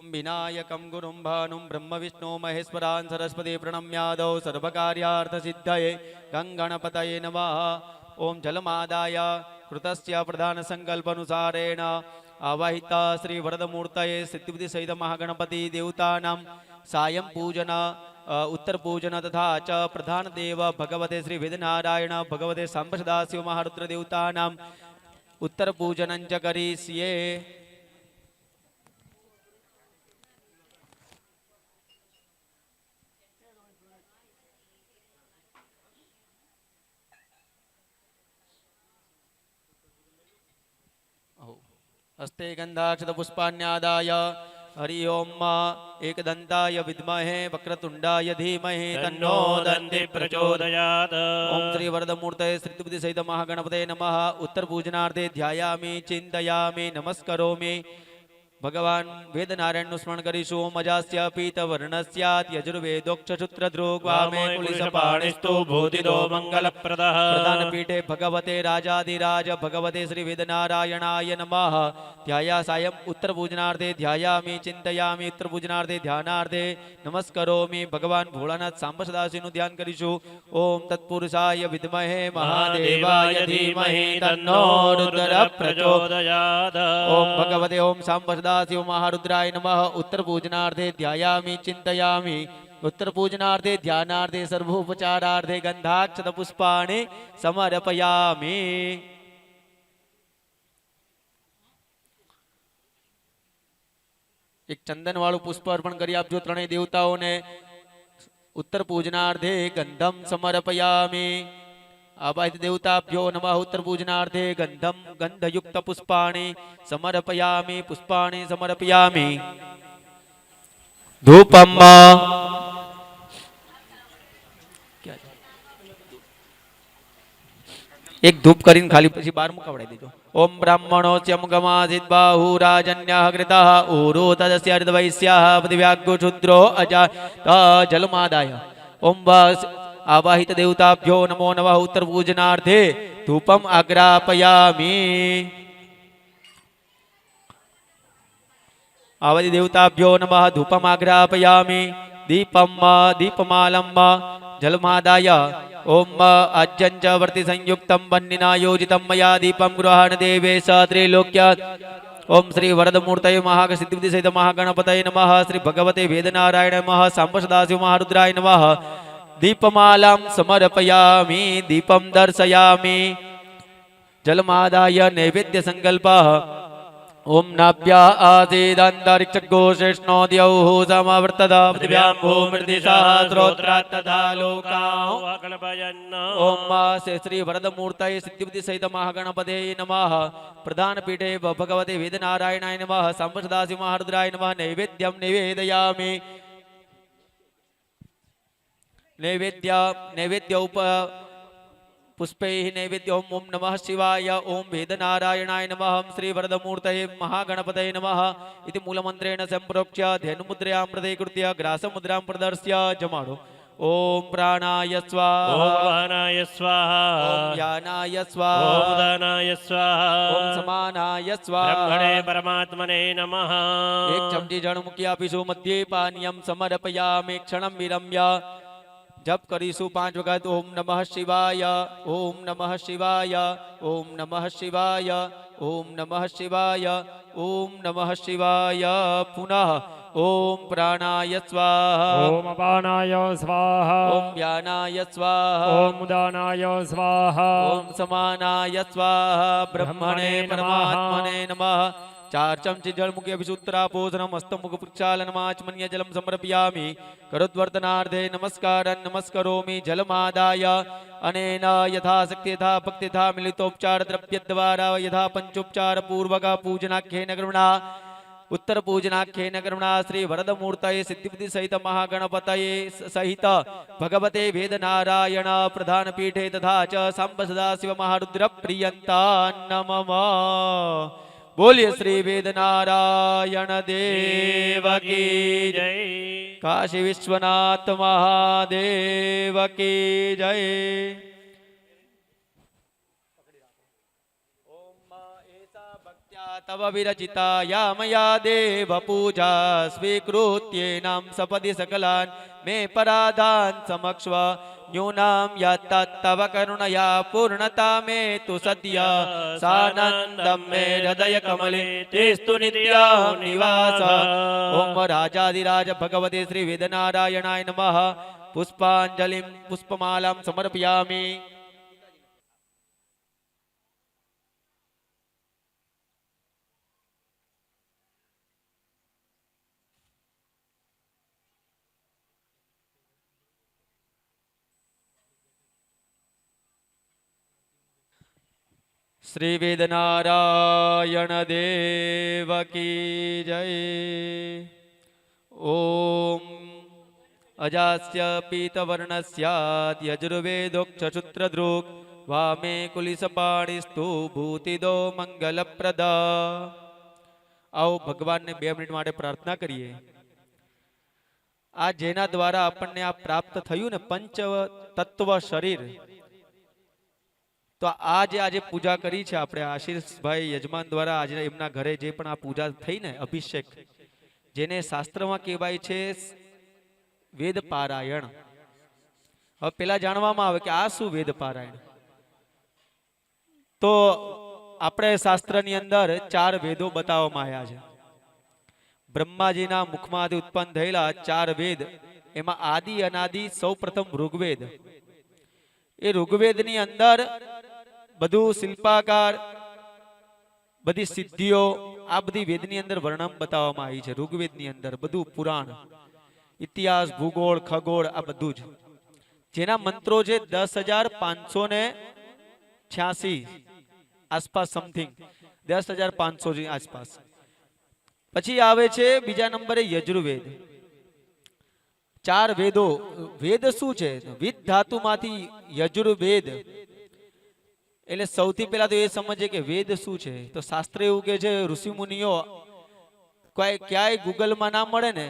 विनायकं गुरुं भानुं ब्रह्म विष्णु महेश्वरान् सरस्वती प्रणम्यादौ सर्वकार्यार्थसिद्धये गङ्गणपतये नमः। ओं जलमादाय कृतस्य प्रधानसङ्कल्पानुसारेण आवाहिता श्रीवरदमूर्तये सिद्धिविधि सहित महागणपति देवतानां सायं पूजन उत्तर पूजन तथा च प्रधान देव भगवते श्री वेदनारायण भगवते सांबसदाशिव महारुद्र देवतानां उत्तर पूजनं च करिष्ये। हस्ते गंधाक्षत पुष्पाण्यादाय हरि ओम एकदंताय विद्महे वक्रतुंडाय धीमहि तन्नो दन्ति प्रचोदयात्। ओम श्री वरदमूर्तये श्रीबुद्धि सहित महागणपते नमः। उत्तर पूजनार्थे ध्यायामि चिंतयामि नमस्करोमि। भगवान वेदनारायण स्मरण करीशु। मजास्य पीतवर्णस्यात् यजुर्वेदोक्षसूत्रध्रुग्वामे कुलिसपाणिस्तु भूतिदो मंगलप्रदः। प्रधानपीठे भगवते राजाधिराज भगवते श्री वेदनारायणाय नमः। ध्याया सायं उत्तर पूजनार्थे ध्यायामि चिंतयामि उत्तर पूजनार्थे ध्यानार्थे नमस्करोमि। भगवान भोलानाथ सांबसदाशिवનું ध्यान કરીશું। ओम तत्पुरुषाय विद्महे महादेवाय धीमहि तन्नो रुद्रः प्रचोदयात्। ओम भगवते ओम सांबसदाशिव महारुद्राय नमः। उत्तर पूजनार्थे ध्यायामि चिंतयामि उत्तर पूजनार्थे ध्यानार्थे सर्वोपचारार्थे गंधाक्षत पुष्पाणि समर्पयामि। एक चंदन वाळું પુષ્પ અર્પણ કરી આપજો ત્રણેય દેવતાઓને। उत्तर पूजनार्थे गंधम समर्पयामि। आवाहित देवताभ्यो नमः। उत्तर पूजनार्थे गंधम गंधयुक्त पुष्पाणि समर्पयामि पुष्पाणि समर्पयामि। धूपम एक धूप કરીને ખાલી પછી બાર મુકાવડાઈ દેજો। ओम ब्राह्मणोच्यम गमासित बाहुराजन्यः कृतः ऊरो तदस्य हृदवैस्याः पृथिव्याग्गो क्षुद्रो अजा जलमादाय। ओम आवाहित देवताभ्यो नमो नमः। उत्तर पूजनार्थे धूपम आग्रापयामि। आवाहित देवताभ्यो नमः। धूपम आग्रापयामि। दीपम दीपमालम जलमादाय। ओम अज्जंच वर्ति संयुक्तं वह्निना योजितं मया दीपं गृहाण देवेश त्रैलोक्यात्। ओम श्री वरदमूर्तये महासिद्धिविधि सहित महागणपतये नमः। श्री भगवते वेदनारायण नमः। सांबसदाशिव महारुद्राय नमः। दीपमालां समर्पयामि दीपं दर्शयामि। जलमादाय नैवेद्य संकल्पः। ओम नाभ्या आसीदन्तरिक्षघोषेष्णो द्यौः समवर्तत पृथिव्यां भूमिर्दिशः श्रोत्रात् तथा लोकाः कल्पयन्। ओम श्री वरदमूर्तये सिद्धिविधि सहित महागणपते नमः। प्रधान पीठे भगवते वेदनारायणाय नमः। सांबसदाशिव महारुद्राय नमः। नैवेद्यं निवेदयामि। नैवेद्य उप पुष्पैः नैवेद्य। ओम ओम नमः शिवाय। ओम वेदनारायणाय नमः। श्री वरदमूर्तये महागणपतये नमः इति मूलमन्त्रेण सम्प्रोक्ष्य धेनुमुद्रयां प्रतीकृत्य ग्रासमुद्रां प्रदर्श्य जमाडो। ओम प्राणाय स्वाहा। ओम वानाय स्वाहा। ओम यानाय स्वाहा। ओम दानाय स्वाहा। ओम समानाय स्वाहा। ब्रह्मणे परमात्मने नमः। एक चमची जल मूकी आपीशु। मध्ये पानीयं समर्पयामि। क्षणं विरम्य जप करीशु 5 वखत। ओम नमः शिवाय। ओम नमः शिवाय। ओम नमः शिवाय। ओम नमः शिवाय। ओम नमः शिवाय। पुनः ओम प्राणाय स्वाहा। ओम अपानाय स्वाहा। ओम व्यानाय स्वाहा। ओम दानाय स्वाहा। ओम समानाय स्वाहा। ब्रह्मणे परमात्मने नमः। 4 चमचे जल मुखे अभिसूत्रापोषणम हस्तमुख प्रक्षालनमाचमनीय जलम समर्पयामि। करोद्वर्तनार्थे नमस्कारं नमस्करोमि। जलमादाय अनेन यथाशक्ति यथा भक्ति यथा मिलितोपचार द्रव्यद्वारा यथा पंचोपचार पूर्वक पूजनाख्येन कर्मणा उत्तर पूजनाख्येन कर्मणा श्री वरदमूर्तये सिद्धिविधि सहित महागणपतये सहित भगवते वेदनारायण प्रधान पीठे तथा च सांबसदाशिव महारुद्र प्रियन्ता नमः। બોલીએ શ્રી વેદનારાયણ દેવ કી જય. કાશી વિશ્વનાથ મહાદેવ કી જય. तव विरचिता या मया देव पूजा स्वीकृत्येनां सपदि सकलान् मे पराधान् समक्ष्व न्यूनां यत्तव करुणया पूर्णता मे तु सद्य सानन्दं मे हृदय कमले तेस्तु नित्या निवास. ओम राजाधिराज भगवते श्री वेदनारायणाय नमः. पुष्पांजलिं पुष्पमालां समर्पयामि. श्री वेदनारायण देव की जय. ओम अजास्य पीतवर्णस्याद् यजुर्वेदोक्षसूत्रदृक् वामे कुलिसपाणिस्तु भूतिदो मंगलप्रदा. आओ भगवान ने 2 मिनिट માટે પ્રાર્થના કરીએ. આ જેના દ્વારા આપણને આ પ્રાપ્ત થયું ને પંચ તત્વ શરીર, તો આજે પૂજા કરી છે આપણે આશીષભાઈ યજમાન દ્વારા. આજે એમના ઘરે જે પણ આ પૂજા થઈ ને અભિષેક, જેને શાસ્ત્રમાં કહેવાય છે વેદ પારાયણ. હવે પેલા જાણવામાં આવે કે આ શું વેદ પારાયણ. તો આપણે શાસ્ત્રની અંદર 4 વેદો બતાવવામાં આવ્યા છે. બ્રહ્માજીના મુખમાંથી ઉત્પન્ન થયેલા 4 વેદ, એમાં આદિ અનાદિ સૌપ્રથમ ઋગ્વેદ. એ ઋગ્વેદની અંદર બધું શિલ્પાકાર, બધી સિદ્ધિઓ, આ બધી વેદની અંદર વર્ણન બતાવવામાં આવી છે. ઋગ્વેદની અંદર બધું પુરાણ, ઇતિહાસ, ભૂગોળ, ખગોળ, આ બધું જ. જેના મંત્રો છે 10,586 આસપાસ, સમથિંગ 10,500 આસપાસ. પછી આવે છે બીજા નંબરે યજુર્વેદ. 4 વેદો. વેદ શું છે? વિદ ધાતુમાંથી યજુર્વેદ. એટલે સૌથી પહેલા તો એ સમજે કે વેદ શું છે. તો શાસ્ત્ર એવું કે છે, ઋષિ મુનિઓ ક્યાંય ગૂગલમાં ના મળે ને,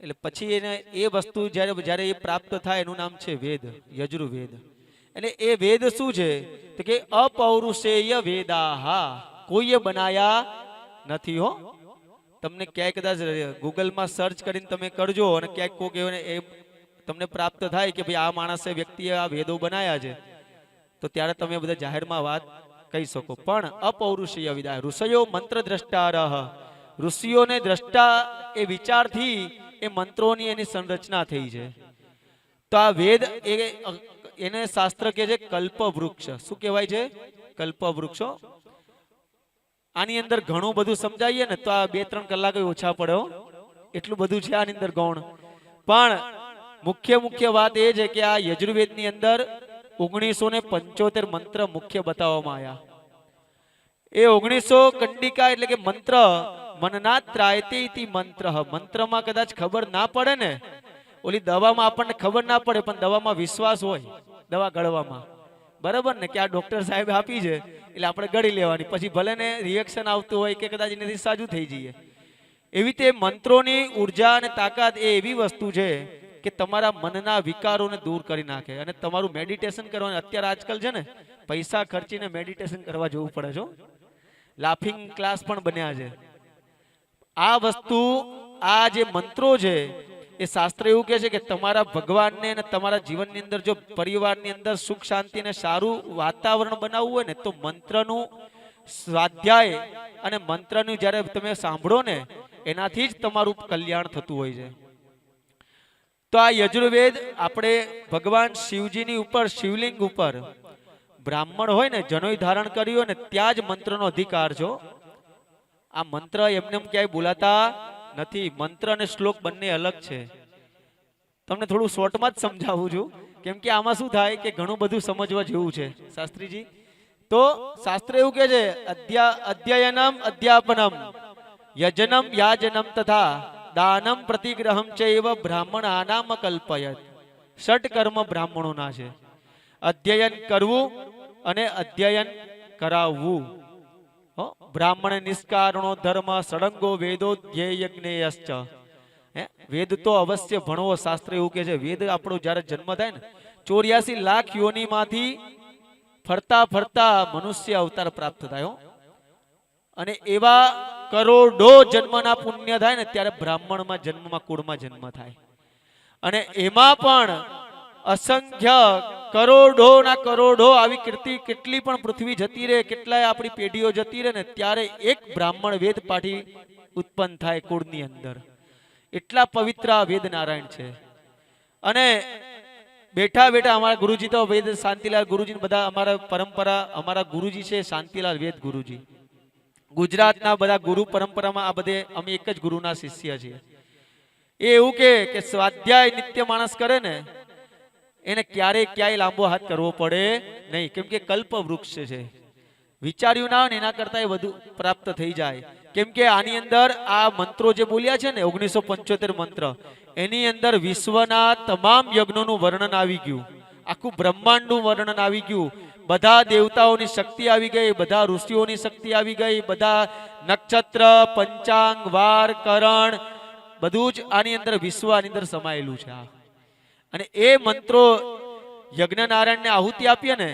એટલે પછી એને એ વસ્તુ જ્યારે એ પ્રાપ્ત થાય એનું નામ છે વેદ, યજુર્વેદ. એટલે એ વેદ શું છે? તો કે અપૌરુષેય વેદાહા, કોઈએ બનાયા નથી હો. તમને ક્યાંય કદાચ ગૂગલમાં સર્ચ કરીને તમે કરજો અને ક્યાંક કોક એ તમને પ્રાપ્ત થાય કે ભાઈ આ માણસે વ્યક્તિએ આ વેદો બનાયા છે, તો ત્યારે તમે બધા જાહેરમાં વાત કહી શકો. પણ અપૌરુષેય વિદા, ઋષયો મંત્ર દ્રષ્ટારહ, ઋષિઓને દ્રષ્ટા એ વિચારથી એ મંત્રોની એની સંરચના થઈ છે. તો આ વેદ એને શાસ્ત્ર કહે છે કલ્પવૃક્ષ. શું કહેવાય છે? કલ્પવૃક્ષો. આની અંદર ઘણું બધું સમજાવીએ ને તો આ 2-3 કલાક ઓછા પડે, એટલું બધું છે આની અંદર ગૌણ. પણ મુખ્ય વાત એ છે કે આ યજુર્વેદની અંદર 1975 મંત્ર મુખ્ય બતાવવામાં આવ્યા. એ 1900 કંડિકા એટલે કે મંત્ર મનનાત ત્રાયતે ઇતિ મંત્ર. મંત્રમાં કદાચ ખબર ના પડે ને, ઓલી દવામાં આપણને ખબર ના પડે પણ દવામાં વિશ્વાસ હોય, દવા ગળવામાં, બરાબર ને, કે આ ડોક્ટર સાહેબ આપી છે એટલે આપણે ગળી લેવાની. પછી ભલે ને રિએક્શન આવતું હોય કે કદાચ એનાથી સાજું થઈ જઈએ. એવી રીતે મંત્રોની ઉર્જા અને તાકાત એ એવી વસ્તુ છે કે તમારા મનના વિકારોને દૂર કરી નાખે. અને તમારું મેડિટેશન કરવાનું, અત્યારે આજકાલ છે ને પૈસા ખર્ચીને મેડિટેશન કરવા જવું પડે છે. લાફિંગ ક્લાસ પણ બન્યા છે. આ વસ્તુ, આ જે મંત્રો છે એ શાસ્ત્ર એવું કહે છે કે તમારા ભગવાનને અને તમારા જીવનની અંદર જો પરિવારની અંદર સુખ શાંતિ અને સારું વાતાવરણ બનાવવું હોય ને, તો મંત્રનું સ્વાધ્યાય અને મંત્રનું જ્યારે તમે સાંભળો ને, એનાથી જ તમારું કલ્યાણ થતું હોય છે. તો આ યજુર્વેદ આપણે ભગવાન શિવજીની ઉપર, શિવલિંગ ઉપર બ્રાહ્મણ હોય ને જનોઈ ધારણ કર્યું ને ત્યાં જ મંત્રનો અધિકાર છે. આ મંત્ર એમને ક્યાંય બોલાતા નથી. મંત્ર અને શ્લોક બંને અલગ છે. તમને થોડું શોર્ટમાં જ સમજાવું છું, કેમ કે આમાં શું થાય કે ઘણું બધું સમજવા જેવું છે શાસ્ત્રીજી. તો શાસ્ત્ર એવું કહે છે અધ્યયનમ અધ્યાપનમ યજનમ યાજનમ તથા દાનમ પ્રતિગ્રહમ ચૈવ બ્રાહ્મણાનામ કલ્પયત. ષટ કર્મ બ્રાહ્મણોના છે. અધ્યયન કરવું અને અધ્યયન કરાવવું. બ્રાહ્મણ નિષ્કારણો ધર્મ સળંગો વેદો ધ્યેયજ્ઞેયશ્ચ. વેદ તો અવશ્ય ભણવો. શાસ્ત્ર એવું કે છે વેદ આપણો જ્યારે જન્મ થાય ને 84 લાખ યોનિમાંથી ફરતા ફરતા મનુષ્ય અવતાર પ્રાપ્ત થાય હો. અને એવા કરોડો જન્મના પુણ્ય થાય ને ત્યારે બ્રાહ્મણમાં જન્મમાં કુળમાં જન્મ થાય. અને એમાં પણ અસંખ્ય કરોડોના કરોડો આવી કીર્તિ કેટલી પણ પૃથ્વી જતી રહે, કેટલાય આપણી પેઢીઓ જતી રહે ને ત્યારે એક બ્રાહ્મણ વેદ પાઠી ઉત્પન્ન થાય કુળની અંદર. એટલા પવિત્ર આ વેદ નારાયણ છે. અને બેઠા બેઠા અમારા ગુરુજી તો વેદ શાંતિલાલ ગુરુજી બધા અમારા પરંપરા, અમારા ગુરુજી છે શાંતિલાલ વેદ ગુરુજી. ગુજરાતના બધા ગુરુ પરંપરામાં આ બધે અમે એક જ ગુરુના શિષ્ય છીએ. એ એવું કે સ્વાધ્યાય નિત્ય માણસ કરે ને એને ક્યાંય લાંબો હાથ કરવો પડે નહીં, કેમ કે કલ્પ વૃક્ષ છે. વિચાર્યું ના હોય ને એના કરતા વધુ પ્રાપ્ત થઈ જાય. કેમ કે આની અંદર આ મંત્રો જે બોલ્યા છે ને 1975 મંત્ર, એની અંદર વિશ્વના તમામ યજ્ઞોનું વર્ણન આવી ગયું, આખું બ્રહ્માંડનું વર્ણન આવી ગયું, બધા દેવતાઓની શક્તિ આવી ગઈ, બધા ઋષિઓની શક્તિ આવી ગઈ, બધા નક્ષત્ર પંચાંગ વાર કરણ બધું જ આની અંદર વિશ્વ આની અંદર સમાયેલું છે. અને એ મંત્રો યજ્ઞ નારાયણને આહુતિ આપીએ ને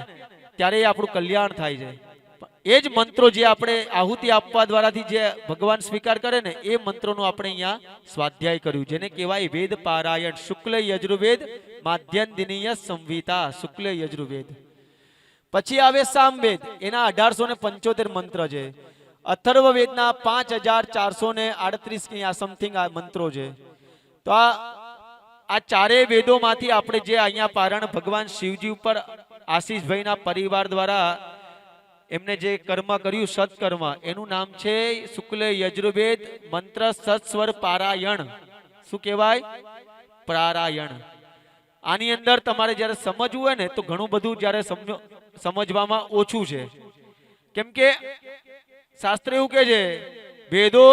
ત્યારે આપણું કલ્યાણ થાય છે. એ જ મંત્રો જે આપણે આહુતિ આપવા દ્વારાથી જે ભગવાન સ્વીકાર કરે ને એ મંત્રોનું આપણે અહીંયા સ્વાધ્યાય કર્યું, જેને કહેવાય વેદ પારાયણ. શુક્લ યજુર્વેદ માધ્યમ દિનીય સંહિતા, શુક્લ યજુર્વેદ. પછી આવે સામવેદ, એના 1875 મંત્ર છે. અથર્વવેદના 5438 સમથિંગ આ મંત્રો છે. તો આ ચારેય વેદોમાંથી આપણે જે અહીંયા પારણ ભગવાન શિવજી ઉપર આશીષભાઈના પરિવાર દ્વારા એમને જે કર્મ કર્યું સત્કર્મ, એનું નામ છે શુક્લ યજુર્વેદ મંત્ર સત્સ્વર પારાયણ. શું કહેવાય? પારાયણ. આની અંદર તમારે જ્યારે સમજવું હોય ને તો ઘણું બધું જ્યારે સમજવામાં ઓછું છે. કેમ કે શાસ્ત્ર એવું કે છે વેદો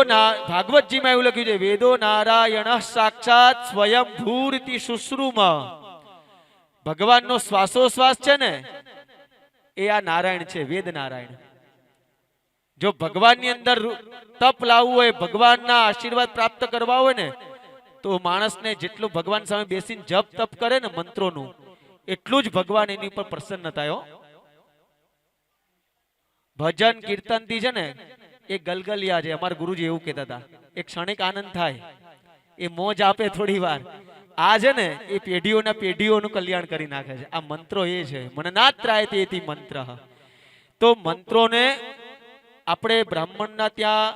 ભાગવતજીમાં એવું લખ્યું છે વેદો નારાયણ સાક્ષાત સ્વયં ભૂરિતિ શુશ્રુમ. ભગવાનનો શ્વાસોશ્વાસ છે ને એ આ નારાયણ છે, વેદ નારાયણ. જો ભગવાનની અંદર તપ લાવવું હોય, ભગવાનના આશીર્વાદ પ્રાપ્ત કરવા હોય ને તો માણસને જેટલું ભગવાન સામે બેસીને જપ તપ કરે ને મંત્રોનું એટલું જ ભગવાન એની ઉપર પ્રસન્ન થાય. ભજન કીર્તન થી છે ને એ ગલગલિયા છે. અમારા ગુરુજી એવું કહેતા હતા એક ક્ષણિક આનંદ થાય, એ મોજ આપે થોડી વાર. આ છે ને એ પેઢીઓનું કલ્યાણ કરી નાખે છે. આ મંત્રો એ છે મને નાત્રાય તેતિ મંત્ર. તો મંત્રોને આપણે બ્રાહ્મણના ત્યાં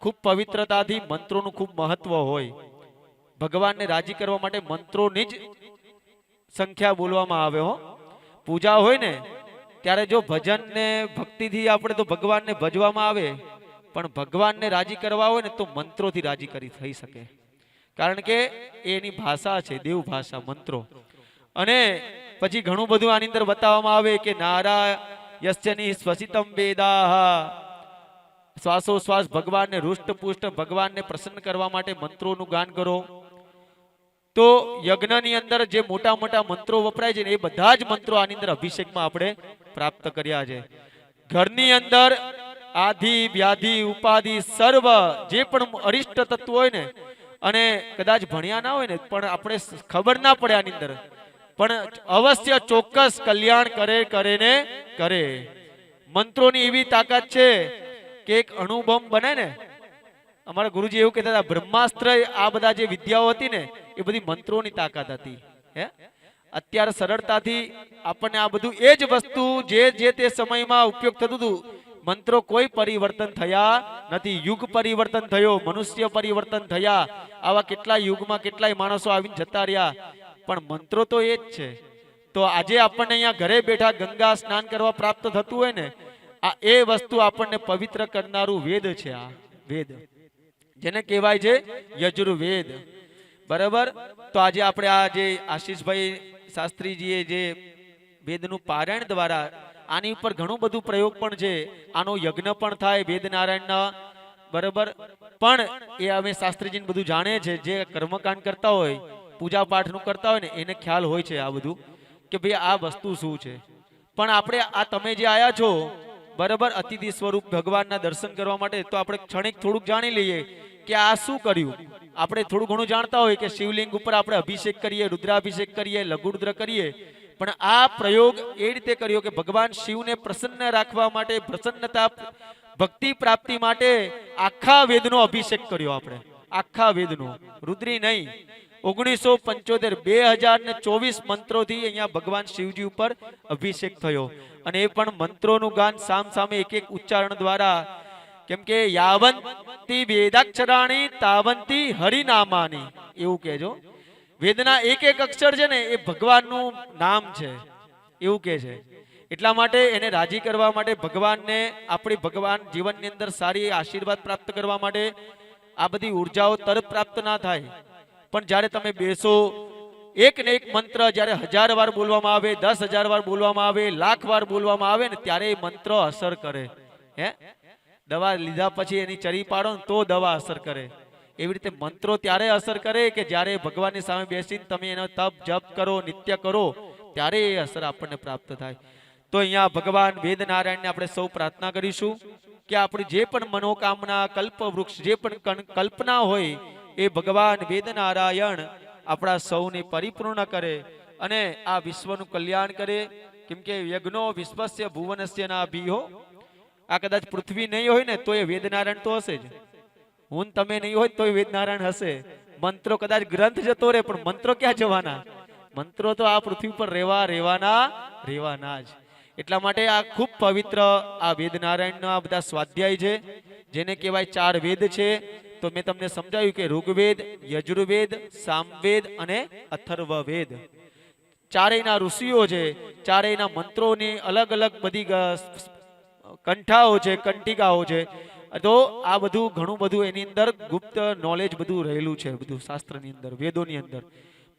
ખૂબ પવિત્રતાથી મંત્રોનું ખૂબ મહત્વ હોય. ભગવાનને રાજી કરવા માટે મંત્રોની જ સંખ્યા બોલવામાં આવે. પૂજા હોય ને ત્યારે જો ભજન ને ભક્તિથી આપણે તો ભગવાનને ભજવામાં આવે, પણ ભગવાનને રાજી કરવા હોય ને તો મંત્રોથી રાજી કરી થઈ શકે. કારણ કે એની ભાષા છે દેવ ભાષા મંત્રો. અને પછી ઘણું બધું આની અંદર બતાવવામાં આવે કે નારાયણની સ્વસિતમ વેદાહ, શ્વાસોશ્વાસ ભગવાનને હૃષ્ટપુષ્ટ ભગવાનને પ્રસન્ન કરવા માટે મંત્રોનું ગાન કરો. તો યજ્ઞની અંદર જે મોટા મોટા મંત્રો વપરાય છે ને એ બધા જ મંત્રો આની અંદર અભિષેકમાં આપણે પ્રાપ્ત કર્યા છે. ઘરની અંદર આધિ વ્યાધિ ઉપાધિ સર્વ જે પણ અરિષ્ટ તત્વ હોય ને, અને કદાચ ભણ્યા ના હોય ને પણ આપણે ખબર ના પડે આની અંદર, પણ અવશ્ય ચોક્કસ કલ્યાણ કરે. મંત્રોની એવી તાકાત છે કે એક અણુબોમ્બ બને ને, અમારા ગુરુજી એવું કહેતા હતા બ્રહ્માસ્ત્ર આ બધા જે વિદ્યાઓ હતી ને એ બધી મંત્રોની તાકાત હતી. અત્યારે સરળતાથી આપણને આ બધું એ જ વસ્તુ જે તે સમયમાં ઉપયોગ થતું હતું, મંત્રો કોઈ પરિવર્તન થયા નથી. યુગ પરિવર્તન થયો, મનુષ્ય પરિવર્તન થયા, આવા કેટલા યુગમાં કેટલાય માણસો આવીને જતા રહ્યા, પણ મંત્રો તો એ જ છે. તો આજે આપણને અહીંયા ઘરે બેઠા ગંગા સ્નાન કરવા પ્રાપ્ત થતું હોય ને, આ એ વસ્તુ આપણને પવિત્ર કરનારું વેદ છે. આ વેદ જેને કહેવાય છે યજુર્વેદ. બરાબર. તો આજે આપણે આ જે આશીષભાઈ શાસ્ત્રીજીએ જે વેદનું પારાયણ દ્વારા આની ઉપર ઘણું બધું પ્રયોગ પણ છે. આનો યજ્ઞ પણ થાય વેદ નારાયણના. બરાબર. પણ એ અમે શાસ્ત્રીજીને બધું જાણે છે, જે કર્મકાંડ કરતા હોય પૂજા પાઠનું કરતા હોય ને એને ખ્યાલ હોય છે આ બધું કે ભાઈ આ વસ્તુ શું છે. પણ આપણે આ તમે જે આયા છો બરાબર અતિથિ સ્વરૂપ ભગવાનના દર્શન કરવા માટે તો આપણે ક્ષણિક થોડુંક જાણી લઈએ કે આ શું કર્યું. આપણે થોડું ઘણું જાણતા હોય કે શિવલિંગ ઉપર આપણે અભિષેક કરીએ, રુદ્રાભિષેક કરીએ, લઘુરુદ્ર કરીએ, પણ આ પ્રયોગ એ રીતે કર્યો કે ભગવાન શિવને પ્રસન્ન રાખવા માટે, પ્રસન્નતા ભક્તિ પ્રાપ્તિ માટે આખા વેદનો અભિષેક કર્યો. આપણે આખા વેદનો, રુદ્રી નહીં. 1975 2024 મંત્રોથી અહીંયા ભગવાન શિવજી ઉપર અભિષેક થયો. અને એ પણ મંત્રોનું ગાન સામ સામે એક એક ઉચ્ચારણ દ્વારા, કેમ કે યાવંતી વેદાક્ષરાણી તાવંતી હરિનામાની એવું કહેજો. વેદના એક એક અક્ષર છે ને એ ભગવાનનું નામ છે એવું કહે છે. એટલા માટે એને રાજી કરવા માટે, ભગવાનને આપણી ભગવાન જીવનની અંદર સારી આશીર્વાદ પ્રાપ્ત કરવા માટે આ બધી ઉર્જાઓ તરત પ્રાપ્ત ના થાય. પણ જ્યારે તમે બેસો, એક ને એક મંત્ર જ્યારે 1000 વાર બોલવામાં આવે, 10,000 વાર બોલવામાં આવે, લાખ વાર બોલવામાં આવે ને ત્યારે એ મંત્ર અસર કરે. હે, દવા લીધા પછી એની ચરી પાડો ને તો દવા અસર કરે. એવી રીતે મંત્રો ત્યારે અસર કરે કે જ્યારે ભગવાનની સામે બેસીને તમે એનો તપ જપ કરો, નિત્ય કરો, ત્યારે એ અસર આપણને પ્રાપ્ત થાય. તો અહીંયા ભગવાન વેદનારાયણને આપણે સૌ પ્રાર્થના કરીશું કે આપણી જે પણ મનોકામના, કલ્પવૃક્ષ, જે પણ કલ્પના હોય એ ભગવાન વેદનારાયણ આપણા સૌની પરિપૂર્ણ કરે અને આ વિશ્વનું કલ્યાણ કરે. કેમ કે યજ્ઞો વિશ્વસ્ય ભુવનસ્ય ના ભીહો. આ કદાચ પૃથ્વી નહીં હોય ને તો એ વેદનારાયણ તો હશે જ. હું તમે નહીં હોય તો એ વેદનારાયણ હશે. મંત્રો કદાચ ગ્રંથ જતો રહે પણ મંત્રો ક્યાં જવાના? મંત્રો તો આ પૃથ્વી પર રહેવાના જ. એટલા માટે આ ખૂબ પવિત્ર આ વેદનારાયણના બધા સ્વાધ્યાય છે, જેને કહેવાય 4 વેદ છે. તો મેં તમને સમજાવ્યું કે ઋગ્વેદ, યજુર્વેદ, સામવેદ અને અથર્વવેદ ચારેયના ઋષિઓ છે. ચારેયના મંત્રોની અલગ અલગ બધી કંઠાઓ છે, કંઠિકાઓ છે. તો આ બધું ઘણું બધું એની અંદર ગુપ્ત નોલેજ બધું રહેલું છે, બધું શાસ્ત્રની અંદર, વેદોની અંદર.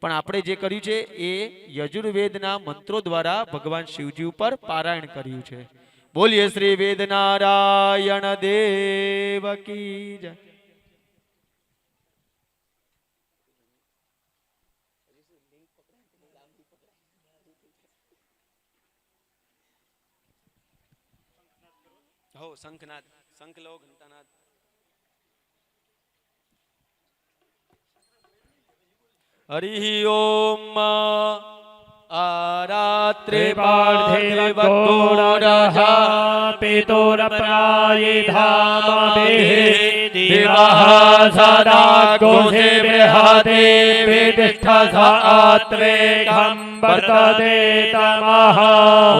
પણ આપણે જે કર્યું છે એ યજુર્વેદના મંત્રો દ્વારા ભગવાન શિવજી ઉપર પારાયણ કર્યું છે. બોલીએ શ્રી વેદનારાયણ દેવ કી જય. હો શંખનાદ, શંખ લો, ઘંટાનાદ. હરિ ઓમ. આરાત્રે પાર્થિવગોરજા પિતોરપ્રાયિધામભિ દિવાહ સદા ગોધે બૃહદે વિતિષ્ઠ આત્વેકં વર્તતે તમઃ.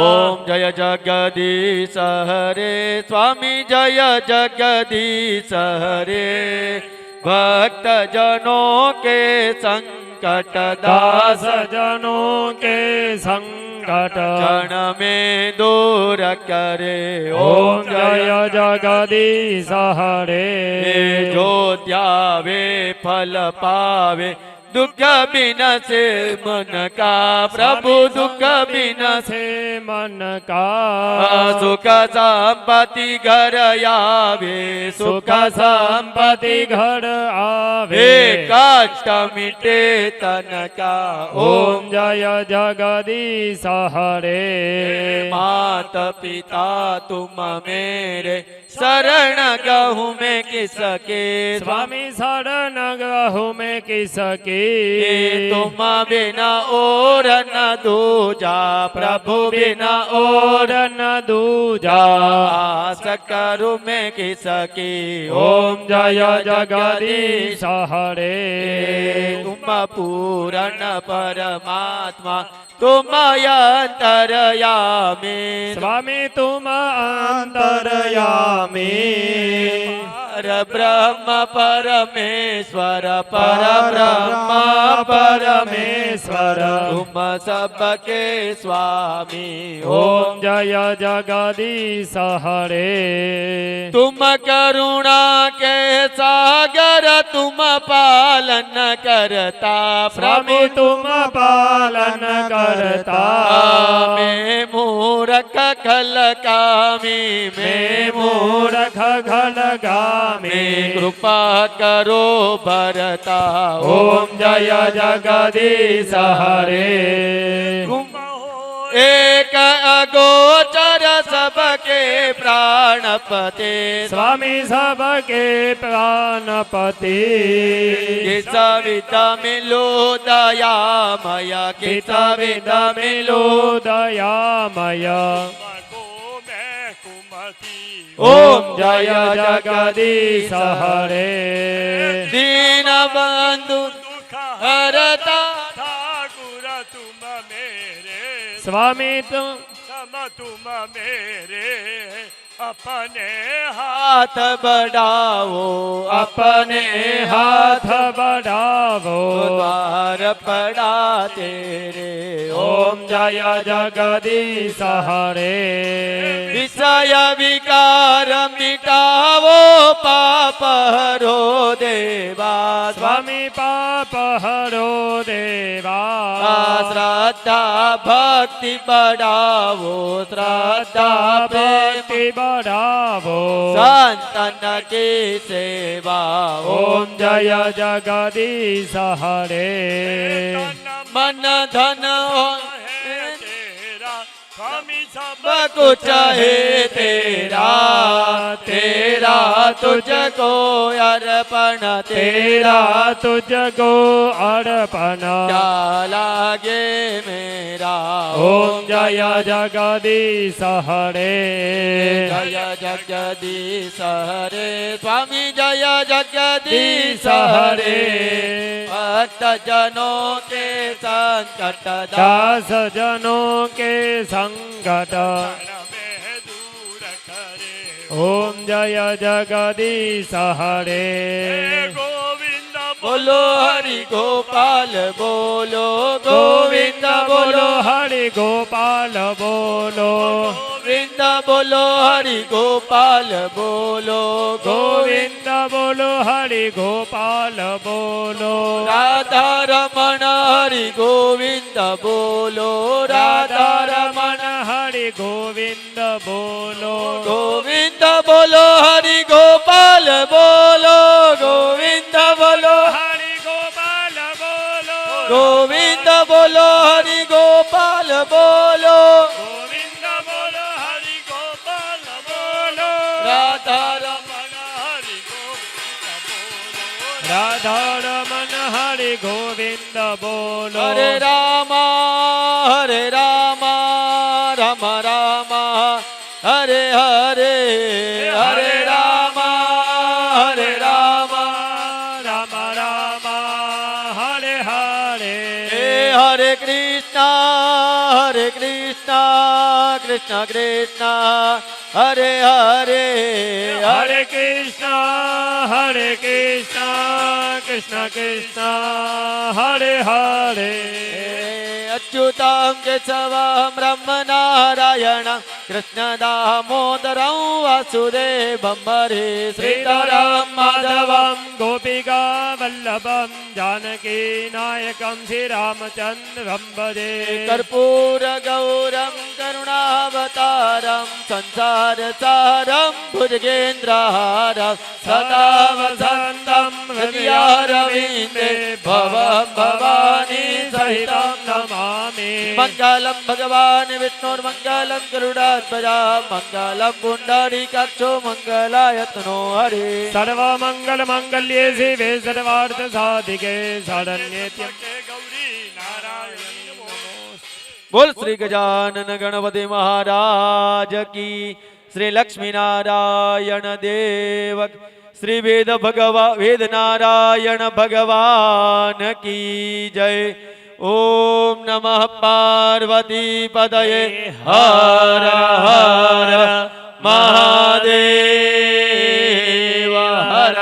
ઓમ જય જગદીશ હરે સ્વામી, જય જગદીશ હરે. ભક્ત જનો કે संकट दास जनों के संकट क्षण में दूर करे. ओम जय जगदीश हरे. जो ध्यावे फल पावे, दुख बिन से मन का प्रभु, दुख बिन से मन का सुख संपत्ति घर आवे, सुख संपत्ति घर आवे. कष्ट मिटे तन का. ओम जय जगदीश हरे. मात पिता तुम मेरे, शरण गहूँ में किसके. स्वामी शरण गहूँ में किसके. तुम बिना और न दूजा, प्रभु बिना और न दूजा. आस करूँ मैं किसकी. ओम जय जगदीश हरे. तुम पूर्ण परमात्मा, तुम अंतरयामी. स्वामी तुम अंतरयामी. पर ब्रह्म परमेश्वर, पर ब्रह्म परमेश्वर. तुम सबके स्वामी. ओम जय जगदीश हरे. तुम करुणा के सागर, तुम पालन करता. स्वामी तुम पालन करता. मैं मूर्ख खल कामी, मैं मूर्ख खलगामी. कृपा करो भरता. ओम जय जगदीश हरे. एक अगोचर सबके प्राणपते स्वामी सबके प्राणपति सवितमिलो दयामय कितविदमिलो दयामय ओम जय जगदीश हरे दीनबंधु हरता ठाकुर तुम मेरे स्वामी तुम तुम मेरे अपने हाथ बढ़ाओ अपने हाथ बढ़ावो द्वार पड़ा तेरे ओम जय जगदीश हरे विषय विकार मिटावो पाप हरो देवा स्वामी पाप हरो देवा श्रद्धा भक्ति बढ़ावो श्रद्धा भक्ति बढ़ावो संतन की सेवा ओम जय जगदीश हरे मन धन तेरा स्वामी सब कुछ है तेरा तेरा तुझको अर्पण तेरा तुझको अर्पण क्या लागे मेरा ओम जय जगदीश हरे जय जगदीश हरे स्वामी जय जगदीश हरे भक्त जनों के संकट दास जनों के संकट में दूर करे ओम जय जगदीश हरे गोविंद बोलो हरि गोपाल बोलो गोविंद बोलो हरि गोपाल बोलो गोविंद बोलो हरि गोपाल बोलो गोविंद बोलो हरि गोपाल बोलो राधा रमण हरि गोविंद बोलो राधा रमण हरि गोविंद बोलो गोविंद बोलो हरि गोपाल बोलो गोविंद बोलो हरि गोपाल बोलो गोविंद बोलो हरि गोपाल बोलो गोविंद बोलो हरि गोपाल बोलो राधा रमण राधा रमन हरि गोविंद बोलो हरे रामा राम राम हरे हरे हरे रामा राम राम राम हरे हरे हरे कृष्णा कृष्ण कृष्ण हरे हरे हरे कृष्णा कृष्ण कृष्ण हरे हरे अच्युतं केशवं ब्रह्म नारायण कृष्ण दामोदरं वासुदेवं हरे श्रीधरं माधवं गोपिका वल्लभं जानकी नायकं श्रीरामचन्द्रं भजे कर्पूर गौरं करुणावतारं संसार सारं भुजगेन्द्रहारं सदा वसन्तं हृदयारविन्दे भवं भवानी सहितं नमामि मङ्गलं भगवान् विष्णुर्मङ्गलं गरुडाध्वजा मङ्गलं पुण्डरीकाक्षो मङ्गलायतनो हरे सर्वमंगल मंगल्ये शिवे सर्वार्थ साधिके शरण्ये त्र्यंबके गौरी नारायणी बोल श्री गजानन गणपति महाराज की श्री लक्ष्मी नारायण देव श्री वेद नारायण भगवान की जय ओम नमः पार्वती पदये हर हर महादेव हर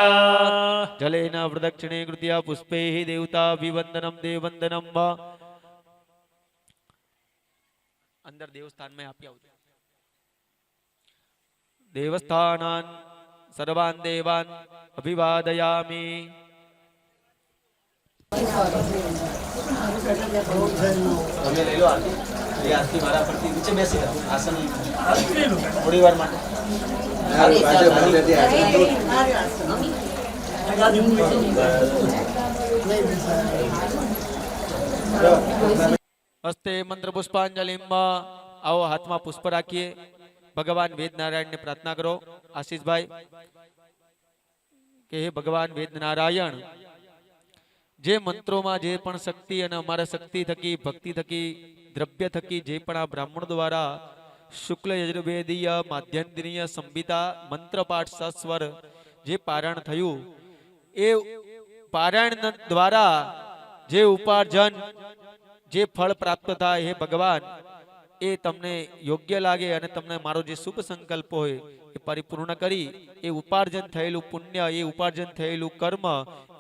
जलेन प्रदक्षिणे कृत्या पुष्पैः देवताभिवन्दनं देववन्दनं वा अंदर देवस्थान में आप देवस्थानान सर्वान देवान अभिवादयामि તમે લઈ લો આરતી એ આરતી મારા પરથી નીચે બેસી જાઓ આસન થોડી વાર માટે હસ્તે મંત્ર પુષ્પાંજલિમાં आओ हाथ में पुष्प राखिए ભગવાન વેદનારાયણને પ્રાર્થના કરો. આશીષભાઈ કે હે ભગવાન વેદનારાયણ, જે મંત્રોમાં જે પણ શક્તિ અને અમારા શક્તિ થકી ભક્તિ થકી દ્રવ્ય થકી જે પણ આ બ્રાહ્મણ દ્વારા શુક્લ યજુર્વેદીય માધ્યંતરીય સંહિતા મંત્રપાઠ સસ્વર જે પારાયણ થયું, એ પારાયણ દ્વારા જે ઉપાર્જન જે ફળ પ્રાપ્ત થાય, હે ભગવાન એ તમને યોગ્ય લાગે અને તમને મારો જે શુભ સંકલ્પ હોય એ પરિપૂર્ણ કરી એ ઉપાર્જન થયેલું પુણ્ય, એ ઉપાર્જન થયેલું કર્મ,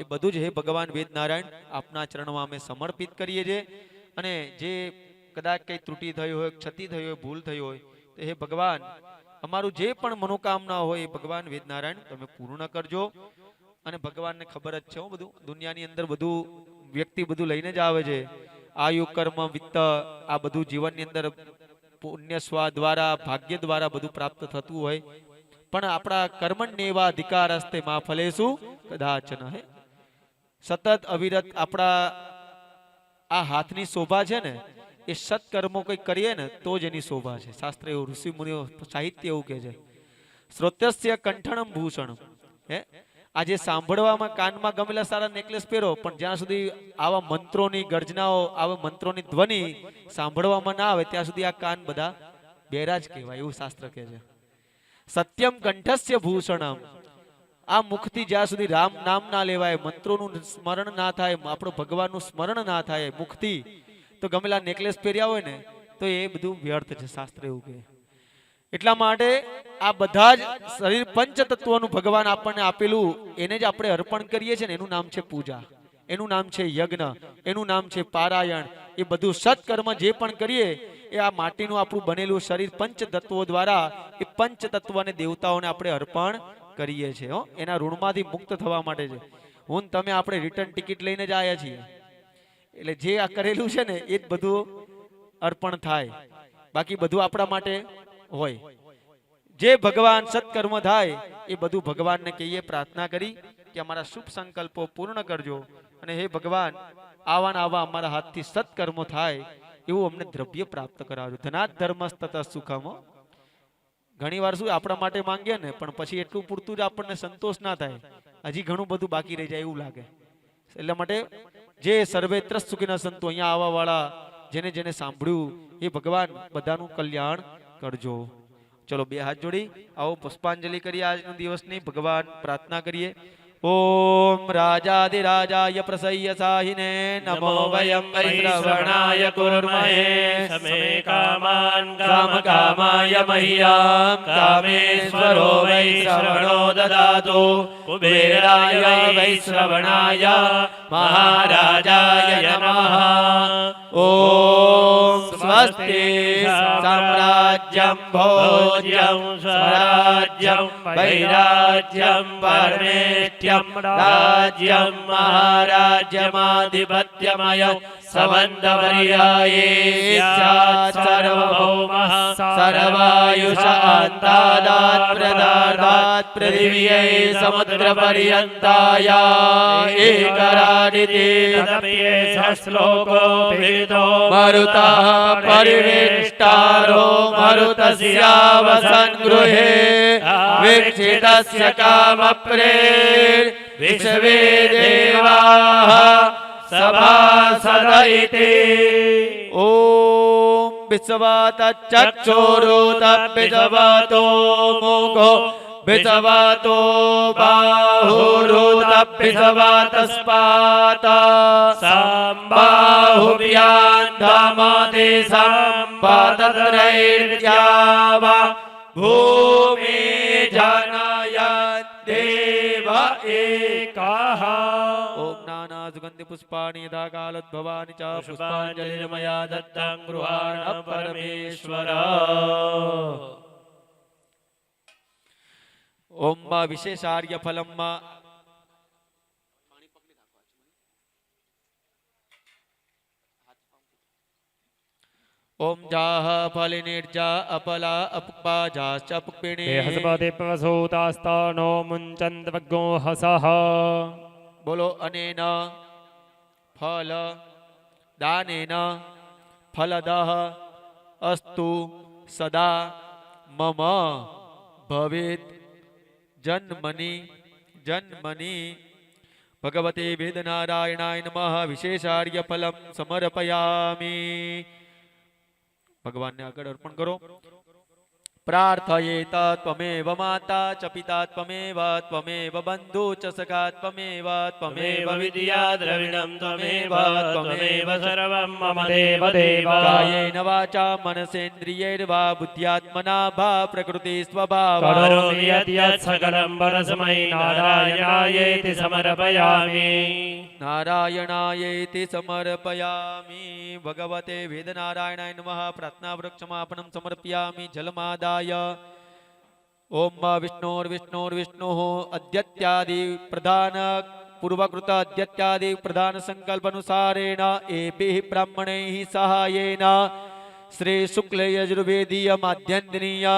એ બધું જ હે ભગવાન વેદનારાયણ આપના ચરણમાં અમે સમર્પિત કરીએ છીએ. અને જે કદાચ કઈ ત્રુટિ થઈ હોય, ક્ષતિ થઈ હોય, ભૂલ થઈ હોય, તો હે ભગવાન અમારું જે પણ મનોકામના હોય એ ભગવાન વેદનારાયણ તમે પૂર્ણ કરજો. અને ભગવાનને ખબર જ છે બધું દુનિયાની અંદર બધું વ્યક્તિ બધું લઈને જ આવે છે. આયુ કર્મ વિત્ત આ બધું જીવનની અંદર પુણ્ય સ્વા દ્વારા ભાગ્ય દ્વારા બધું પ્રાપ્ત થતું હોય, પણ આપણા કર્મણ્ય એવા અધિકાર હસ્તે માં ફલેસુ કદાચન. હે સતત અવિરત આપણા આ હાથની શોભા છે ને, એ સત્કર્મો કંઈક કરીએ ને તો જ એની શોભા છે. શાસ્ત્ર એવું, ઋષિ મુનિઓ સાહિત્ય એવું કહે છે, શ્રોત્યસ્ય કંઠણમ ભૂષણ. હે આજે સાંભળવામાં કાનમાં ગમેલા સારા નેકલેસ પહેરો, પણ જ્યાં સુધી આવા મંત્રોની ગર્જનાઓ, આવા મંત્રોની ધ્વનિ સાંભળવામાં ના આવે ત્યાં સુધી આ કાન બધા બેરા જ કહેવાય, એવું શાસ્ત્ર કહે છે. સત્યમ કંઠસ્ય ભૂષણમ. આ મુખથી જ્યાં સુધી રામ નામ ના લેવાય, મંત્રોનું સ્મરણ ના થાય, આપણું ભગવાનનું સ્મરણ ના થાય મુખથી, તો ગમેલા નેકલેસ પહેર્યા હોય ને તો એ બધું વ્યર્થ છે, શાસ્ત્ર એવું કહે. એટલા માટે આ બધા જ શરીર પંચ તત્વોનું ભગવાન આપણને આપેલું એને જ આપણે અર્પણ કરીએ છીએ ને, એનું નામ છે પૂજા, એનું નામ છે યજ્ઞ, એનું નામ છે પારાયણ. એ બધું સત્કર્મ જે પણ કરીએ એ આ માટીનું આપણું બનેલું શરીર પંચ તત્વો દ્વારા એ પંચ તત્વ અને દેવતાઓને આપણે અર્પણ કરીએ છીએ. એના ઋણમાંથી મુક્ત થવા માટે છે. હું તમે આપણે રિટર્ન ટિકિટ લઈને જ આવ્યા છીએ, એટલે જે આ કરેલું છે ને એ જ બધું અર્પણ થાય, બાકી બધું આપણા માટે હોય. જે ભગવાન સત્કર્મ થાય એ બધું ભગવાનને કહીએ, પ્રાર્થના કરી કે અમારા શુભ સંકલ્પો પૂર્ણ કરજો. અને હે ભગવાન આવા આવા અમારા હાથથી સત્કર્મો થાય એવું અમને દ્રવ્ય પ્રાપ્ત કરાવજો. ધનાત ધર્મસ્તત સુખમ. ઘણી વાર શું આપણા માટે માંગીએ ને, પણ પછી એટલું પૂરતું જ આપણને સંતોષ ના થાય, હજી ઘણું બધું બાકી રહી જાય એવું લાગે. એટલા માટે જે સર્વેત્ર સુખીના સંતો અહીંયા આવવા વાળા જેને જેને સાંભળ્યું એ ભગવાન બધાનું કલ્યાણ કરજો. ચલો બે હાથ જોડી આવો પુષ્પાંજલિ કરીએ આજના દિવસની, ભગવાન પ્રાર્થના કરીએ. ઓમ રાજાધિરાજાય પ્રસય્ય સાહિને નમો વયમ વૈશ્રવણાય કુર્મહે સમે કામાન કામ કામાય મહ્યમ કામેશ્વરો વૈશ્રવણો દદાતુ કુબેરાય વૈશ્રવણાય મહારાજાય નમઃ. ઓમ સ્વસ્તિ સામ્રાજ્યમ ભોજ્યમ સ્વરાજ્યમ વૈરાજ્યમ પરમેષ્ઠ્યમ રાજ્યમ મહારાજ્યમાધિપત્યમય સમંતપર્યાયે સ્યાत् સર્વભૌમઃ સર્વાયુષાન્તાદાત પ્રદાદાત પૃથિવ્यै સમુદ્રપર્યન્તાયા એકરાડિતિ તદપ્યેષ શ્લોકો ભેદો મરુતઃ પરિવેષ્ટારો મરુતસ્યાવસન ગૃહે વિક્ષિતસ્ય કામપ્રેર વિશ્વે દેવાઃ સભાસદ ઇતિ. ઓમ વિશ્વાત ચક્ષુરુત વિશ્વાતો મુખો વિશ્વાતો બાહુરુત વિશ્વાત સ્પાત સંબાહુભ્યાં ધમતે સંપાતત્રૈર્યાવા ભૂમિ જનયત દેવ એકઃ. ઓમ નાના સુગંધિ પુષ્પાણિ યથા કાલત ભવાની ચ પુષ્પાંજલિર્મયા દત્તં ગૃહાણ પરમેશ્વર. ઓમ વિશેષાર્ય ફલમ ઓમ જાહ ફલિનિર્જા અપલા અપપા જાશ્ચ પુષ્પિણી. હસપતિ પ્રસૂતાસ્તાનો મુંચંત વગ્ગો હસઃ. બોલો અનેન ફલ દાનેન ફલદઃ અસ્તુ સદા મમ ભવેત જન્મની ભગવતે વેદનારાયણાય નમઃ વિશેષાર્ય ફલમ સમર્પયામી. ભગવાનને આગળ અર્પણ કરો. પ્રાર્થયેત ત્વમેવ માતા ચ પિતા ત્વમેવ બંધુ ચ સખા ત્વમેવ ત્વમેવ વિદ્યા દ્રવિણં ત્વમેવ સર્વં મમ દેવ દેવ. કાયેન વાચા મનસેન્દ્રિયૈર્વા બુદ્ધ્યાત્મના ભા પ્રકૃતિ સ્વભાવ કરોમિ યદ્યत् સકલં પરસ્મૈ નારાયણાયેતિ સમર્પયામિ. નારાયણાયેતિ સમર્પયામિ. ભગવતે વેદનારાયણાય નમઃ. પ્રાર્થના વૃક્ષમાપનમ સમર્પયામિ જલમાદાય. ઓમ વિષ્ણોર્વિષ્ણોર્વિષ્ણુઃ અદ્યત્યાદિ પ્રધાન પૂર્વકૃત અદ્યત્યાદિ પ્રધાન સંકલ્પનુસારેણ એભિઃ બ્રાહ્મણૈઃ સહાયેન શ્રી શુક્લ યજુર્વેદીય માધ્યંતનીય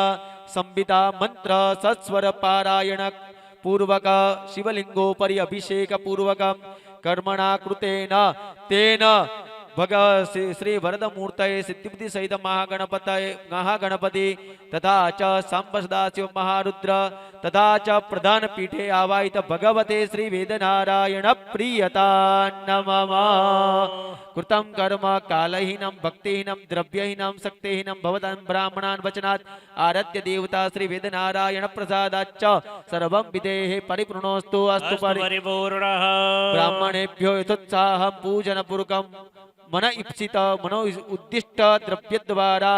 સંહિતા મંત્ર સત્સ્વર પારાયણ પૂર્વક શિવલિંગોપરી અભિષેક પૂર્વક કર્મણા કૃતેન તેન શ્રી વરદમૂર્તયે સિદ્ધિબુદ્ધિ સહિત મહાગણપતિ તથા ચ સાંબ સદાશિવ મહારુદ્ર તથા ચ પ્રધાન પીઠે આવાહિત ભગવતે શ્રી વેદનારાયણ પ્રિયતા નમઃ. કૃતમ કર્મ કાલહીનમ ભક્તિહીનમ દ્રવ્યહીનમ શક્તિહીનમ ભવતાં બ્રાહ્મણાન વચનાત આરાધ્ય દેવતા શ્રી વેદનારાયણ પ્રસાદાચ્ચ સર્વં વિદેહે પરિપૂર્ણોસ્તુ અસ્તુ પરિપૂર્ણઃ. બ્રાહ્મણેભ્યો યથોત્સાહં પૂજનપૂર્વકમ मन इप्सित मनो उद्दिष्ट द्रव्य द्वारा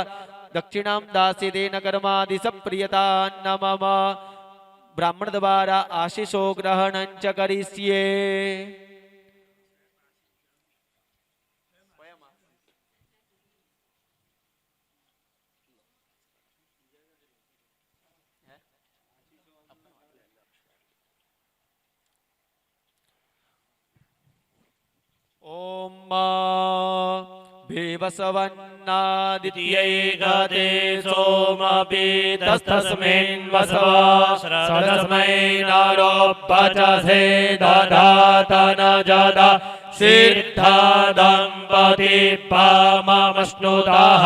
दक्षिणां दास्यते न कर्मादि सप्रियता नमः. ब्राह्मण द्वारा आशीषो ग्रहणं च करिष्ये. ओम भेवसवन्नादित्यै गते सोमपीतस्तस्मिन् वसवस्रदस्मै नारोपचसे दधातन जदा सिद्धा दम्पति पाममश्नुतः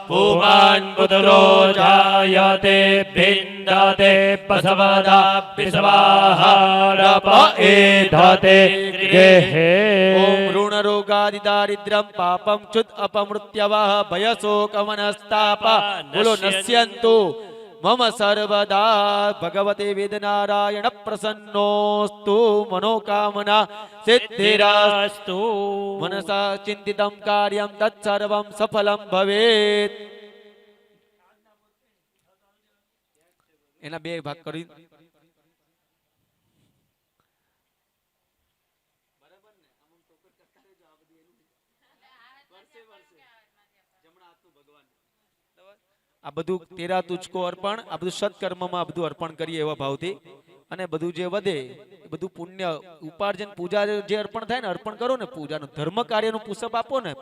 पुमान् पुत्रो जायते भिन्दते पशवदा विश्वाहारप एधते गेहे. ओम ऋणरोगादिदारिद्र्यं पापं क्षुद् अपमृत्यवः भयशोकमनस्ताप कुलो नश्यन्तु मम सर्वदा. भगवते वेदनारायण प्रसन्नोस्तु मनोकामना सिद्धिरस्तु. मनसा चिंतितं कार्यं तत्सर्वं सफलं भवेत्. एना बे भाग करी. આ બધું તેરા તુજકો અર્પણ, આ બધું સત્કર્મમાં આ બધું અર્પણ કરીએ એવા ભાવથી, અને બધું જે વધે એ બધું પુણ્ય ઉપાર્જન પૂજા જે અર્પણ થાય ને, અર્પણ કરો ને પૂજાનું ધર્મ કાર્યનું પુષ્પ આપો ને,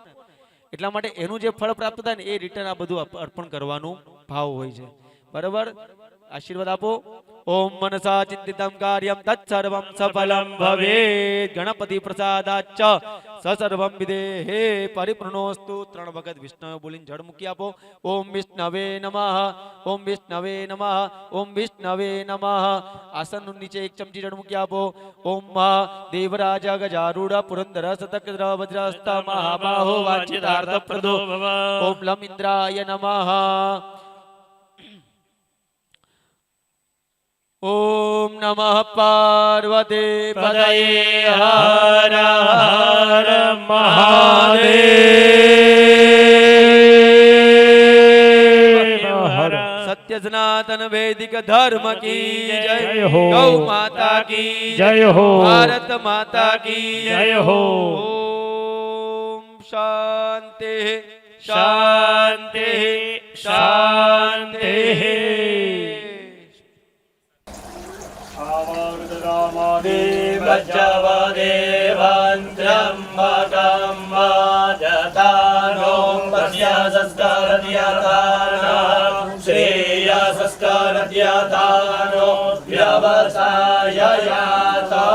એટલા માટે એનું જે ફળ પ્રાપ્ત થાય ને એ રિટર્ન આ બધું અર્પણ કરવાનું ભાવ હોય છે. બરાબર, આશીર્વાદ આપો. ઓમ મનસા ચિંતિતમ કાર્યમ તત્સર્વં સફલમ ભવેત. ગણપતિ પ્રસાદાચ્ચ સસર્વં વિદેહે પરિપૂર્ણોસ્તુ. 3 વખત વિષ્ણુ બોલીને જળ મૂકી આપો. ઓમ વિષ્ણવે નમઃ, ઓમ વિષ્ણવે નમઃ, ઓમ વિષ્ણવે નમઃ. આસન નીચે 1 ચમચી જળ મૂકી આપો. ઓમ દેવરાજ ગજારૂઢ પુરંદર સતક્ર વજ્રસ્ત મહાબાહો વાંછિતાર્થ પ્રદો ભવ. ઓમ લમ ઇન્દ્રાય નમઃ. ओम नमः पार्वती पतये हर हर महादेव. सत्य सनातन वैदिक धर्म की जय हो. गौ माता की जय हो. भारत माता की जय हो. ओम शांति शांति शांति. देवदेवान्त्रम्बकं वाजतानों पश्यसस्कारद्यतानां श्रेयसस्कारद्यतानो व्यवसाययाता.